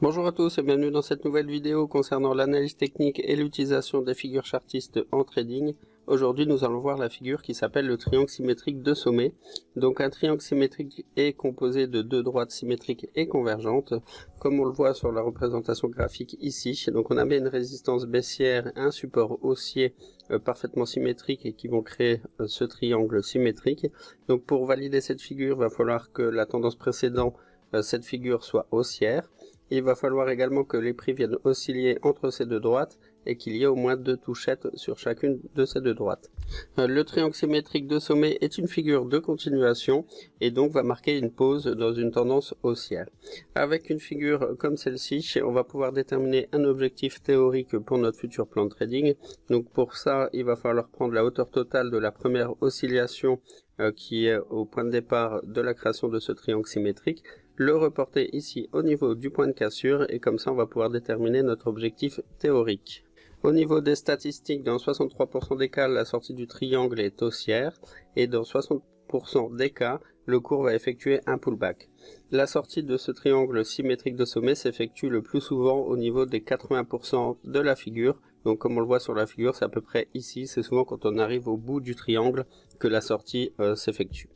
Bonjour à tous et bienvenue dans cette nouvelle vidéo concernant l'analyse technique et l'utilisation des figures chartistes en trading. Aujourd'hui nous allons voir la figure qui s'appelle le triangle symétrique de sommet. Donc un triangle symétrique est composé de deux droites symétriques et convergentes, comme on le voit sur la représentation graphique ici. Donc on a bien une résistance baissière, un support haussier parfaitement symétrique et qui vont créer ce triangle symétrique. Donc pour valider cette figure, il va falloir que la tendance précédente, cette figure soit haussière. Il va falloir également que les prix viennent osciller entre ces deux droites et qu'il y ait au moins deux touchettes sur chacune de ces deux droites. Le triangle symétrique de sommet est une figure de continuation et donc va marquer une pause dans une tendance haussière. Avec une figure comme celle-ci, on va pouvoir déterminer un objectif théorique pour notre futur plan de trading. Donc pour ça, il va falloir prendre la hauteur totale de la première oscillation qui est au point de départ de la création de ce triangle symétrique, le reporter ici au niveau du point de cassure et comme ça on va pouvoir déterminer notre objectif théorique. Au niveau des statistiques, dans 63% des cas, la sortie du triangle est haussière et dans 60% des cas, le cours va effectuer un pullback. La sortie de ce triangle symétrique de sommet s'effectue le plus souvent au niveau des 80% de la figure. Donc comme on le voit sur la figure, c'est à peu près ici, c'est souvent quand on arrive au bout du triangle que la sortie s'effectue.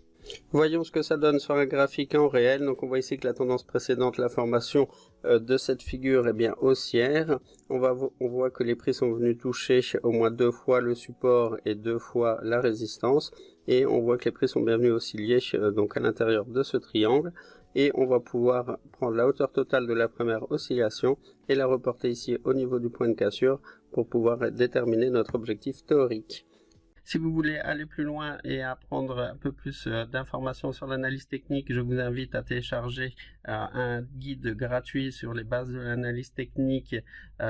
Voyons ce que ça donne sur un graphique en réel. Donc on voit ici que la tendance précédente, la formation de cette figure est bien haussière. On voit que les prix sont venus toucher au moins deux fois le support et deux fois la résistance. Et on voit que les prix sont bien venus osciller donc à l'intérieur de ce triangle. Et on va pouvoir prendre la hauteur totale de la première oscillation et la reporter ici au niveau du point de cassure pour pouvoir déterminer notre objectif théorique. Si vous voulez aller plus loin et apprendre un peu plus d'informations sur l'analyse technique, je vous invite à télécharger un guide gratuit sur les bases de l'analyse technique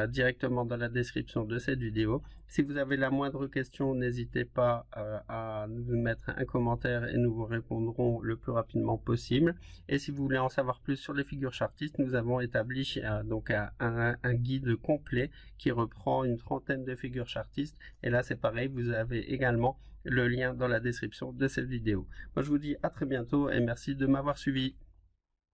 directement dans la description de cette vidéo. Si vous avez la moindre question, n'hésitez pas à nous mettre un commentaire et nous vous répondrons le plus rapidement possible. Et si vous voulez en savoir plus sur les figures chartistes, nous avons établi donc un guide complet qui reprend une trentaine de figures chartistes. Et là c'est pareil, vous avez également le lien dans la description de cette vidéo. Moi je vous dis à très bientôt et merci de m'avoir suivi.